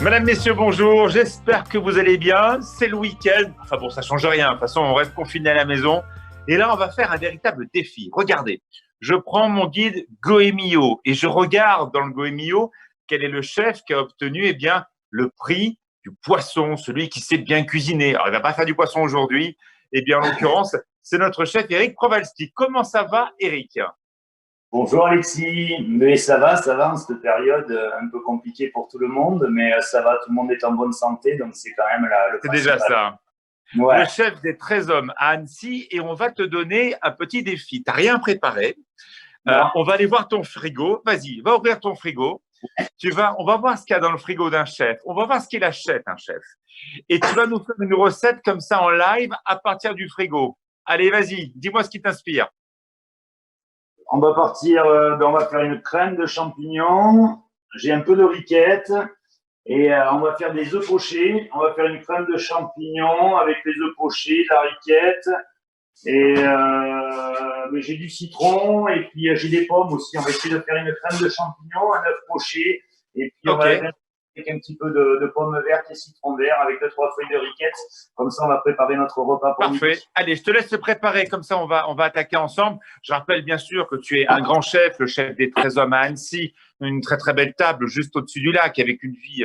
Mesdames, Messieurs, bonjour. J'espère que vous allez bien. C'est le week-end. Enfin bon, ça change rien. De toute façon, on reste confiné à la maison. Et là, on va faire un véritable défi. Regardez, je prends mon guide Goemio et je regarde dans le Goemio quel est le chef qui a obtenu le prix du poisson, celui qui sait bien cuisiner. Alors, il ne va pas faire du poisson aujourd'hui. Eh bien, en l'occurrence, c'est notre chef Eric Provalski. Comment ça va, Eric? Bonjour Alexis, mais ça va en cette période un peu compliquée pour tout le monde, mais ça va, tout le monde est en bonne santé, donc c'est quand même le C'est déjà principal. ça. Le Ouais, chef des 13 hommes à Annecy et on va te donner un petit défi. Tu n'as rien préparé. non, On va aller voir ton frigo. Vas-y, va ouvrir ton frigo. On va voir ce qu'il y a dans le frigo d'un chef. On va voir ce qu'il achète, un chef. Et tu vas nous faire une recette comme ça en live à partir du frigo. Allez, vas-y, dis-moi ce qui t'inspire. on va partir, on va faire une crème de champignons, j'ai un peu de riquette, et on va faire des œufs pochés, on va faire une crème de champignons avec les œufs pochés, de la riquette, et mais j'ai du citron, et puis j'ai des pommes aussi, on va essayer de faire une crème de champignons, un œuf poché, et puis on va OK, avec un petit peu de pommes vertes et citron vert avec 2-3 feuilles de riquette. Comme ça, on va préparer notre repas pour parfait. midi. Allez, je te laisse te préparer. Comme ça, on va attaquer ensemble. Je rappelle bien sûr que tu es un grand chef, le chef des 13 hommes à Annecy, une très très belle table juste au-dessus du lac avec une vie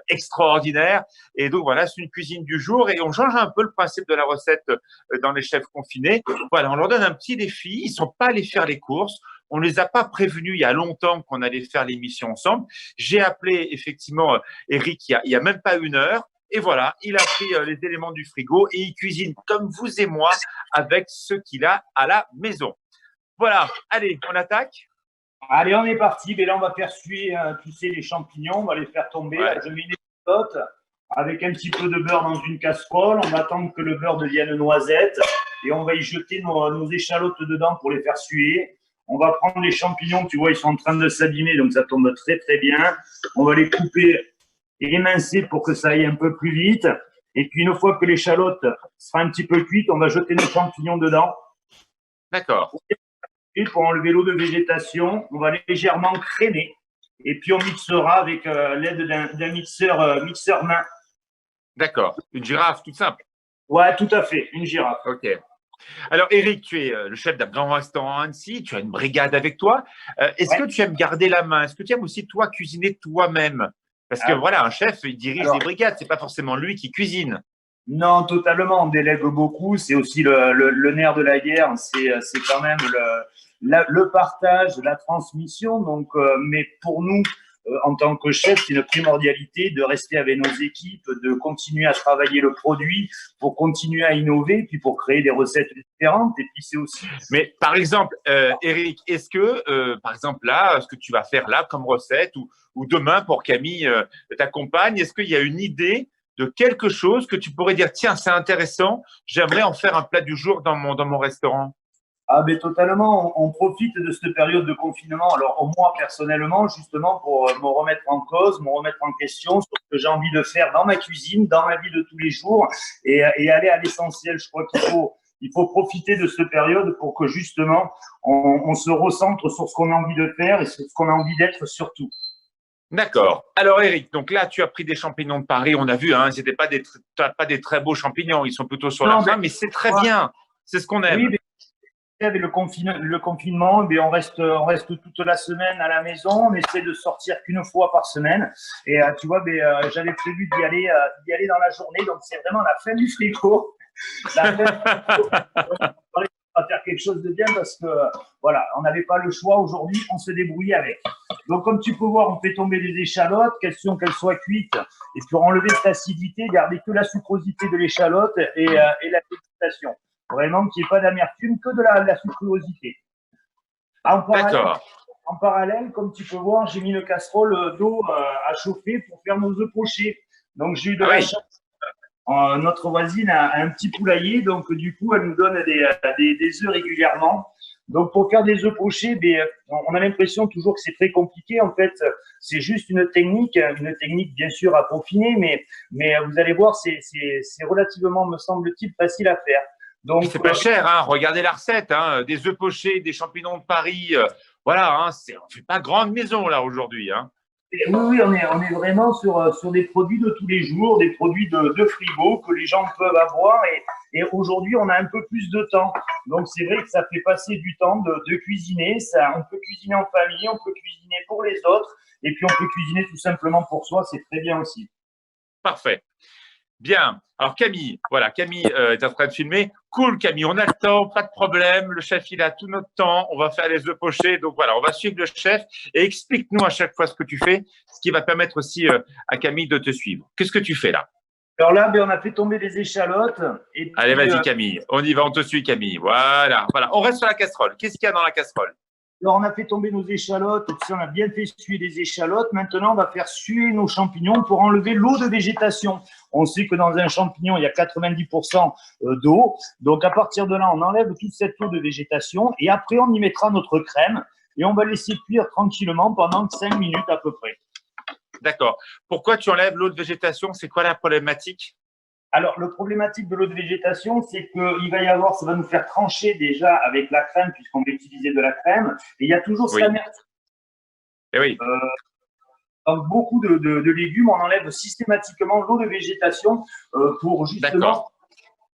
extraordinaire. Et donc voilà, c'est une cuisine du jour et on change un peu le principe de la recette dans les chefs confinés. Voilà, on leur donne un petit défi. Ils sont pas allés faire les courses. On les a pas prévenus il y a longtemps qu'on allait faire l'émission ensemble. J'ai appelé effectivement Eric il y a même pas une heure. Et voilà, il a pris les éléments du frigo et il cuisine comme vous et moi avec ce qu'il a à la maison. Voilà, allez, on attaque. Allez, on est parti. Mais là, on va faire suer, tu sais, les champignons. On va les faire tomber. Là, Ouais, je mets les échalotes avec un petit peu de beurre dans une casserole. On va attendre que le beurre devienne noisette et on va y jeter nos échalotes dedans pour les faire suer. On va prendre les champignons. Tu vois, ils sont en train de s'abîmer, donc ça tombe très très bien. On va les couper et émincer pour que ça aille un peu plus vite. Et puis, une fois que l'échalote sera un petit peu cuite, on va jeter nos champignons dedans. d'accord, Et pour enlever l'eau de végétation, on va légèrement crémer. Et puis on mixera avec l'aide d'un mixeur main. d'accord. Une girafe, tout simple. Ouais, tout à fait, une girafe. OK. Alors, Eric, tu es le chef d'un grand restaurant à Annecy, tu as une brigade avec toi. Est-ce Ouais. que tu aimes garder la main? Est-ce que tu aimes aussi, toi, cuisiner toi-même? Parce que Ah, voilà, un chef, il dirige des alors, brigades, c'est pas forcément lui qui cuisine. non, totalement, on délègue beaucoup. C'est aussi le nerf de la guerre. C'est quand même le partage, la transmission. Donc, mais pour nous, en tant que chef, c'est une primordialité de rester avec nos équipes, de continuer à travailler le produit pour continuer à innover, puis pour créer des recettes différentes. Et puis c'est aussi Mais par exemple, Eric, est-ce que, par exemple, là, ce que tu vas faire là comme recette ou demain pour Camille, ta compagne, est-ce qu'il y a une idée de quelque chose que tu pourrais dire, tiens, c'est intéressant, j'aimerais en faire un plat du jour dans mon restaurant? ah ben totalement, on profite de cette période de confinement. Alors moi personnellement, justement pour me remettre en cause, me remettre en question sur ce que j'ai envie de faire dans ma cuisine, dans ma vie de tous les jours, et aller à l'essentiel. Je crois il faut profiter de cette période pour que justement on se recentre sur ce qu'on a envie de faire et sur ce qu'on a envie d'être surtout. D'accord. Alors, Eric, donc là, tu as pris des champignons de Paris, on a vu, hein, c'était pas des très beaux champignons, ils sont plutôt sur la Non, ben, fin, mais c'est très bien, c'est ce qu'on oui, aime. ben, avec le confinement, eh bien, on reste toute la semaine à la maison. On essaie de sortir qu'une fois par semaine. Et tu vois, j'avais prévu d'y aller dans la journée. Donc, c'est vraiment la fin du frigo. La fin du frigo. On va faire quelque chose de bien parce que, voilà, on n'avait pas le choix aujourd'hui. On se débrouillait avec. Donc, comme tu peux voir, on fait tomber des échalotes, question qu'elles soient cuites. Et pour enlever cette acidité, garder que la sucrosité de l'échalote et la dégustation. Vraiment qu'il n'y ait pas d'amertume, que de la sucrosité. En parallèle, D'accord. en parallèle, comme tu peux voir, j'ai mis une casserole d'eau à chauffer pour faire nos œufs pochés. Donc j'ai eu de Ah la oui, chance. Notre voisine a un petit poulailler, donc du coup, elle nous donne des œufs régulièrement. Donc pour faire des œufs pochés, on a l'impression toujours que c'est très compliqué. En fait, c'est juste une technique bien sûr à peaufiner, mais vous allez voir, c'est relativement, me semble-t-il, facile à faire. puis Donc, c'est pas cher, hein, regardez la recette, hein, des œufs pochés, des champignons de Paris, voilà, hein, on fait pas grande maison là aujourd'hui, hein. Oui, on est vraiment sur des produits de tous les jours, des produits de frigo que les gens peuvent avoir. Et aujourd'hui, on a un peu plus de temps. Donc, c'est vrai que ça fait passer du temps de cuisiner. On peut cuisiner en famille, on peut cuisiner pour les autres. Et puis, on peut cuisiner tout simplement pour soi. C'est très bien aussi. Parfait. Bien. Alors Camille, voilà, Camille est en train de filmer. Cool Camille, on a le temps, pas de problème. Le chef, il a tout notre temps. On va faire les œufs pochés. Donc voilà, on va suivre le chef et explique-nous à chaque fois ce que tu fais, ce qui va permettre aussi à Camille de te suivre. Qu'est-ce que tu fais là? Alors là, ben, on a fait tomber des échalotes. Et Allez, puis, vas-y Camille, on y va, on te suit Camille. Voilà, voilà. On reste sur la casserole. Qu'est-ce qu'il y a dans la casserole? alors, on a fait tomber nos échalotes. On a bien fait suer les échalotes. Maintenant, on va faire suer nos champignons pour enlever l'eau de végétation. On sait que dans un champignon, il y a 90% d'eau. Donc, à partir de là, on enlève toute cette eau de végétation et après, on y mettra notre crème et on va laisser cuire tranquillement pendant 5 minutes à peu près. D'accord. Pourquoi tu enlèves l'eau de végétation? C'est quoi la problématique? Alors, le problématique de l'eau de végétation, c'est qu'il va y avoir, ça va nous faire trancher déjà avec la crème, puisqu'on va utiliser de la crème. Et il y a toujours cette amertume. Eh oui. Dans beaucoup de légumes, on enlève systématiquement l'eau de végétation pour justement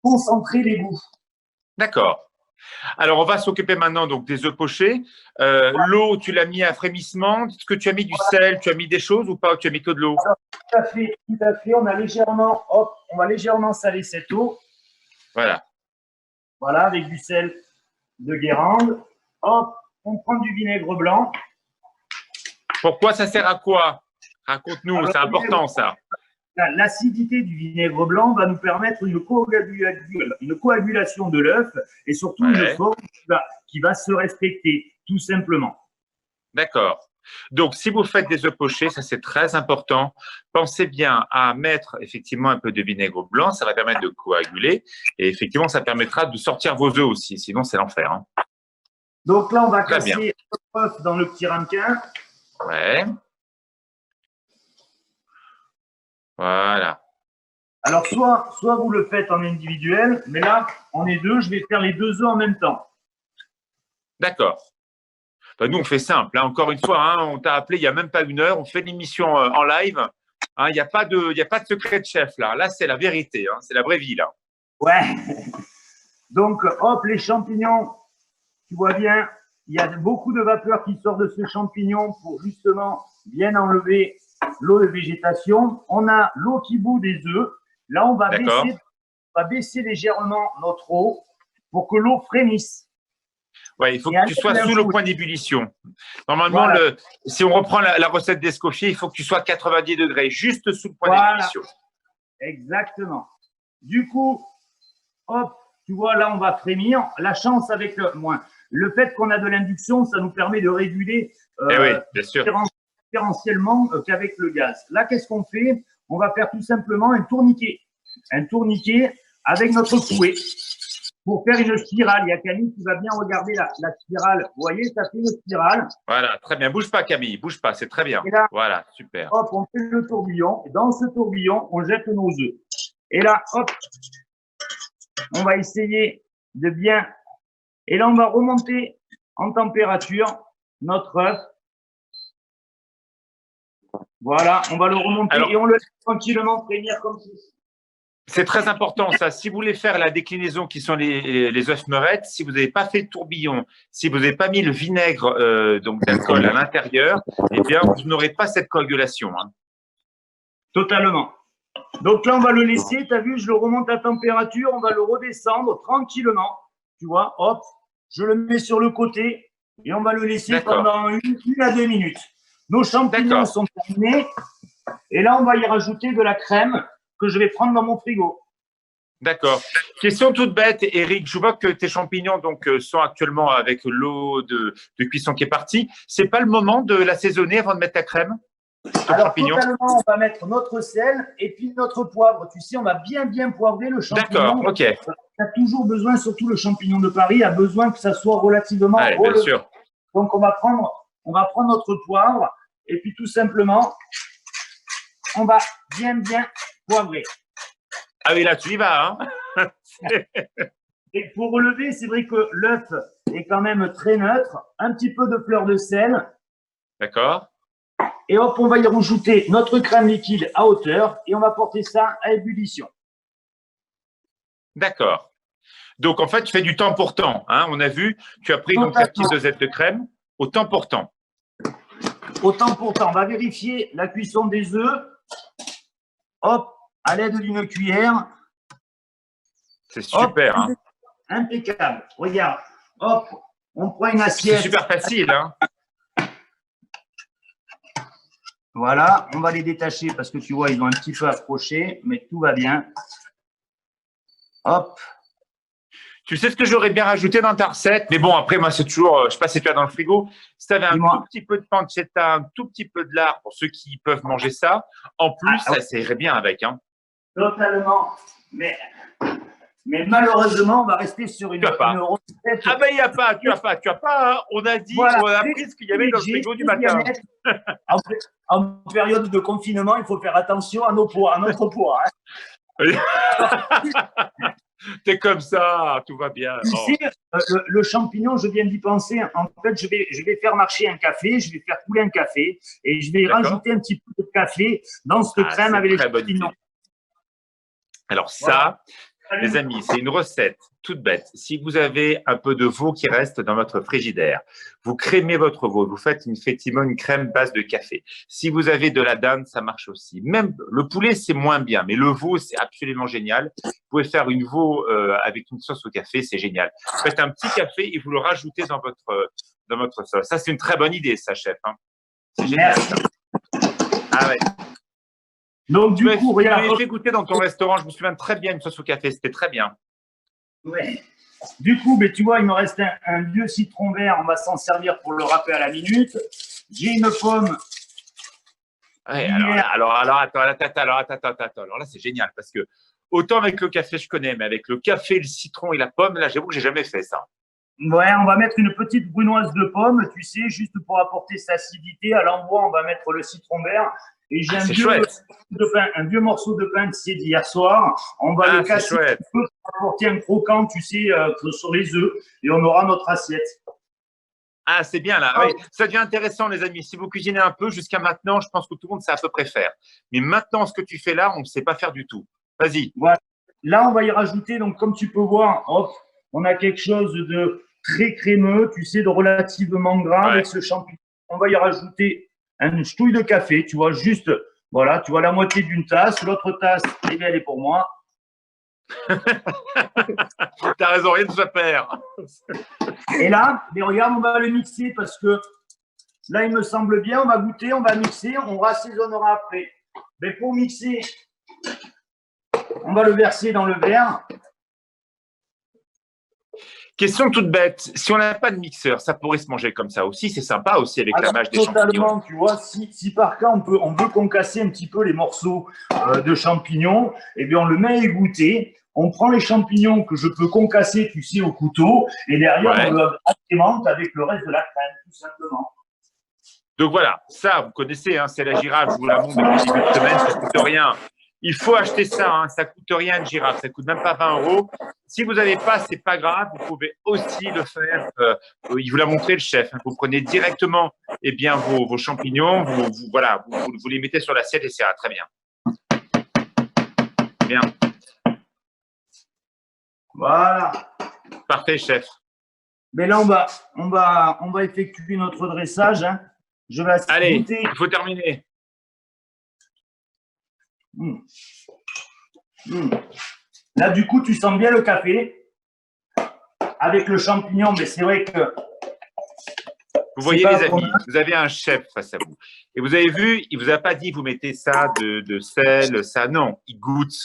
concentrer les goûts. D'accord. Alors, on va s'occuper maintenant donc des œufs pochés. L'eau, tu l'as mis à frémissement. Est-ce que tu as mis du sel? Tu as mis des choses ou pas? Tu as mis que de l'eau? Tout à fait, tout à fait. On va légèrement saler cette eau. Voilà. Voilà, avec du sel de Guérande. Hop, on prend du vinaigre blanc. Pourquoi ça sert à quoi? Raconte-nous, c'est important ça. L'acidité du vinaigre blanc va nous permettre une coagulation de l'œuf et surtout une forme qui va se respecter, tout simplement. D'accord. Donc, si vous faites des œufs pochés, ça c'est très important. Pensez bien à mettre effectivement un peu de vinaigre blanc, ça va permettre de coaguler et effectivement, ça permettra de sortir vos œufs aussi. Sinon, c'est l'enfer. Hein. Donc là, on va casser l'œuf dans le petit ramequin. Ouais. Voilà. Alors, soit vous le faites en individuel, mais là, on est deux, je vais faire les deux œufs en même temps. D'accord. Ben, nous, on fait simple. Hein. Encore une fois, hein, on t'a appelé il n'y a même pas une heure, on fait l'émission en live. Hein, il n'y a pas de secret de chef là. Là, c'est la vérité. Hein. C'est la vraie vie là. Ouais. Donc, hop, les champignons, tu vois bien, il y a beaucoup de vapeur qui sort de ce champignon pour justement bien enlever l'eau de végétation. On a l'eau qui bout des œufs. Là, on va baisser légèrement notre eau pour que l'eau frémisse. Ouais, il faut que tu sois sous le point d'ébullition. Normalement, voilà. Si on reprend la recette d'Escoffier, il faut que tu sois à 90 degrés, juste sous le point d'ébullition. Exactement. Du coup, hop, tu vois, là, on va frémir. La chance avec le fait qu'on a de l'induction, ça nous permet de réguler différentiellement qu'avec le gaz. Là, qu'est-ce qu'on fait? On va faire tout simplement un tourniquet. Un tourniquet avec notre fouet pour faire une spirale. Il y a Camille qui va bien regarder la spirale. Vous voyez, ça fait une spirale. Voilà, très bien. Bouge pas, Camille, bouge pas, c'est très bien. Là, voilà, super. Hop, on fait le tourbillon. Dans ce tourbillon, on jette nos œufs. Et là, hop, on va essayer de bien… Et là, on va remonter en température notre œuf. Voilà, on va le remonter et on le laisse tranquillement frémir comme ceci. C'est très important ça. Si vous voulez faire la déclinaison qui sont les œufs meurettes, si vous n'avez pas fait de tourbillon, si vous n'avez pas mis le vinaigre donc d'alcool à l'intérieur, eh bien, vous n'aurez pas cette coagulation. Hein. Totalement. Donc là, on va le laisser. Tu as vu, je le remonte à température. On va le redescendre tranquillement. Tu vois, hop, je le mets sur le côté et on va le laisser pendant 1 à 2 minutes. Nos champignons sont terminés. Et là, on va y rajouter de la crème que je vais prendre dans mon frigo. D'accord. Question toute bête, Eric. Je vois que tes champignons donc sont actuellement avec l'eau de cuisson qui est partie. C'est pas le moment de l'assaisonner avant de mettre ta crème? Alors, totalement, on va mettre notre sel et puis notre poivre. Tu sais, on va bien poivrer le champignon. D'accord, ok. Tu as toujours besoin, surtout le champignon de Paris, a besoin que ça soit relativement relevé. Bien sûr. Donc, on va prendre notre poivre et puis tout simplement, on va bien poivrer. Ah oui, là, tu y vas. Hein. Et pour relever, c'est vrai que l'œuf est quand même très neutre. Un petit peu de fleur de sel. D'accord. Et hop, on va y rajouter notre crème liquide à hauteur et on va porter ça à ébullition. D'accord. Donc, en fait, tu fais du temps pour temps. Hein. On a vu, tu as pris donc ta petite dosette de crème au temps pour temps. Au temps pour temps. On va vérifier la cuisson des œufs. Hop, à l'aide d'une cuillère. C'est super. Hop, impeccable. Regarde. Hop, on prend une assiette. C'est super facile. Hein. Voilà, on va les détacher parce que tu vois, ils ont un petit peu accroché, mais tout va bien. Hop. Tu sais ce que j'aurais bien rajouté dans ta recette? Mais bon, après, moi, c'est toujours, je ne sais pas si tu as dans le frigo, si tu avais un tout petit peu de pancetta, un tout petit peu de lard pour ceux qui peuvent manger ça, en plus, ça irait bien avec. Hein. Totalement. Mais malheureusement, on va rester sur une recette. Ah ben, il n'y a pas, tu as pas. Hein. On a dit, voilà, on a appris ce qu'il y avait dans le frigo du matin. En période de confinement, il faut faire attention à notre poids. Hein. T'es comme ça, tout va bien. Tu sais, le champignon, je viens d'y penser. En fait, je vais faire marcher un café, je vais faire couler un café et je vais rajouter un petit peu de café dans cette crème avec les champignons. Alors ça, les amis, c'est une recette toute bête. Si vous avez un peu de veau qui reste dans votre frigidaire, vous crémez votre veau, vous faites effectivement une crème base de café. Si vous avez de la dinde, ça marche aussi. Même le poulet, c'est moins bien, mais le veau, c'est absolument génial. Vous pouvez faire une veau avec une sauce au café, c'est génial. Vous faites un petit café et vous le rajoutez dans votre sauce. Ça, c'est une très bonne idée, ça, chef. Hein. C'est génial. Ça. Ah ouais. Donc, du coup, tu m'avais fait goûter dans ton restaurant, je me souviens très bien, une sauce au café, c'était très bien. Ouais. Du coup, tu vois, il me reste un vieux citron vert, on va s'en servir pour le râper à la minute. J'ai une pomme. Ouais, alors, attends. Alors là, c'est génial parce que autant avec le café, je connais, mais avec le café, le citron et la pomme, là, j'avoue que j'ai jamais fait ça. Ouais, on va mettre une petite brunoise de pomme, tu sais, juste pour apporter sa acidité. À l'endroit, on va mettre le citron vert. Et j'ai un vieux morceau de pain d'hier soir. On va le casser un peu pour apporter un croquant, tu sais, sur les œufs. Et on aura notre assiette. Ah, c'est bien là. Oui. Ça devient intéressant, les amis. Si vous cuisinez un peu, jusqu'à maintenant, je pense que tout le monde sait à peu près faire. Mais maintenant, ce que tu fais là, on ne sait pas faire du tout. Vas-y. Voilà. Là, on va y rajouter, donc comme tu peux voir, hop, on a quelque chose de très crémeux, tu sais, de relativement gras avec ce champignon. On va y rajouter une ch'touille de café, tu vois, juste, voilà, tu vois la moitié d'une tasse, l'autre tasse, eh bien, elle est pour moi. T'as raison, rien ne se perd. Et là, mais regarde, on va le mixer parce que là, il me semble bien, on va goûter, on va mixer, on rassaisonnera après. Mais pour mixer, on va le verser dans le verre. Question toute bête, si on n'a pas de mixeur, ça pourrait se manger comme ça aussi, c'est sympa aussi avec la mâche des champignons. Totalement, tu vois, si par cas on veut concasser un petit peu les morceaux de champignons, eh bien on le met à égoutter, on prend les champignons que je peux concasser, tu sais, au couteau, et derrière on le agrémente avec le reste de la crème, tout simplement. Donc voilà, ça vous connaissez, hein, c'est la girafe, je vous la montre depuis le début de semaine, ça ne coûte rien. Il faut acheter ça, hein, ça ne coûte rien une girafe, ça ne coûte même pas 20 €. Si vous n'avez pas, ce n'est pas grave, vous pouvez aussi le faire. Il vous l'a montré le chef. Hein, vous prenez directement vos champignons, vous les mettez sur l'assiette et c'est très bien. Bien. Voilà. Parfait, chef. Mais là, on va effectuer notre dressage. Hein. Je vais Allez, il faut terminer. Là, du coup, tu sens bien le café avec le champignon, mais c'est vrai que… Vous voyez, les amis, vous avez un chef face à vous. Et vous avez vu, il ne vous a pas dit, vous mettez ça de sel, ça. Non, il goûte.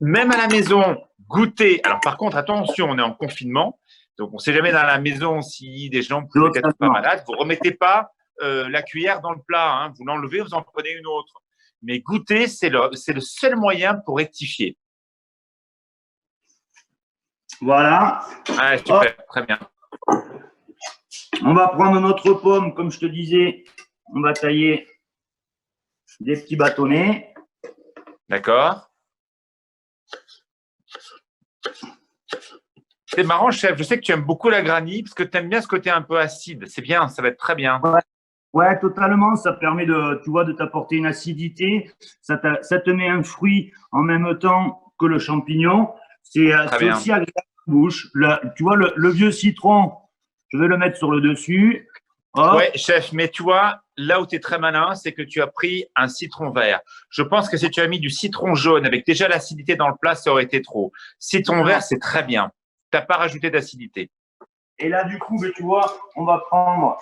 Même à la maison, goûtez. Alors, par contre, attention, on est en confinement. Donc, on ne sait jamais dans la maison si des gens peuvent être pas malades. Vous ne remettez pas la cuillère dans le plat. Hein. Vous l'enlevez, vous en prenez une autre. Mais goûter, c'est le seul moyen pour rectifier. Voilà. Ah, super, très bien. On va prendre notre pomme, comme je te disais, on va tailler des petits bâtonnets. D'accord. C'est marrant, chef. Je sais que tu aimes beaucoup la granny parce que tu aimes bien ce côté un peu acide. C'est bien, ça va être très bien. Ouais. Ouais, totalement. Ça permet tu vois, de t'apporter une acidité. Ça te met un fruit en même temps que le champignon. Très C'est bien. aussi agréable en bouche. Tu vois, le vieux citron, je vais le mettre sur le dessus. Ouais, Hop. chef, mais tu vois, là où tu es très malin, c'est que tu as pris un citron vert. Je pense que si tu as mis du citron jaune avec déjà l'acidité dans le plat, ça aurait été trop. Citron vert, c'est très bien. Tu n'as pas rajouté d'acidité. Et là, du coup, tu vois, on va prendre,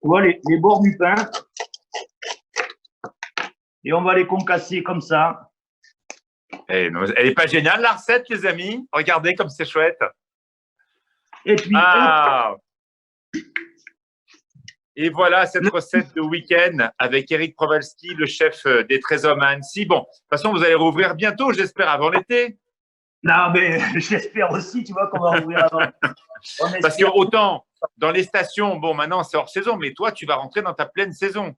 tu vois, les bords du pain et on va les concasser comme ça. Elle n'est pas géniale, la recette, les amis? Regardez comme c'est chouette. Et puis, Ah! Et voilà cette recette de week-end avec Eric Kowalski, le chef des Trésors à Annecy. Bon, de toute façon, vous allez rouvrir bientôt, j'espère, avant l'été. non, mais j'espère aussi, tu vois, qu'on va rouvrir avant. Parce que autant dans les stations, bon, maintenant c'est hors saison, mais toi, tu vas rentrer dans ta pleine saison.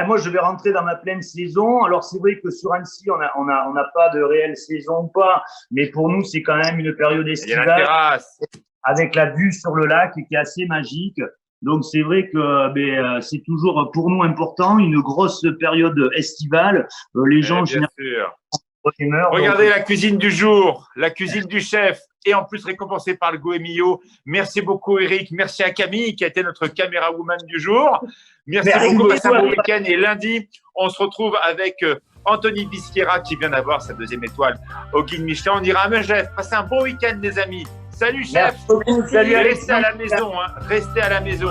Moi, je vais rentrer dans ma pleine saison. Alors, c'est vrai que sur Annecy, on n'a pas de réelle saison ou pas, mais pour nous, c'est quand même une période Il y a la estivale terrasse. avec la vue sur le lac qui est assez magique. Donc, c'est vrai que c'est toujours pour nous important, une grosse période estivale. Les gens, Bien sûr. bonne humeur. Regardez donc, la cuisine du jour, la cuisine du chef, et en plus récompensée par le Goemio. Merci beaucoup, Eric. Merci à Camille, qui a été notre caméra woman du jour. Merci beaucoup. Passez un bon week-end. Et lundi, on se retrouve avec Anthony Bisquera, qui vient d'avoir sa 2e étoile au Guide Michelin. On dira à Megève. Passez un bon week-end, les amis. Salut, chef. Salut, restez à la maison. Restez à la maison.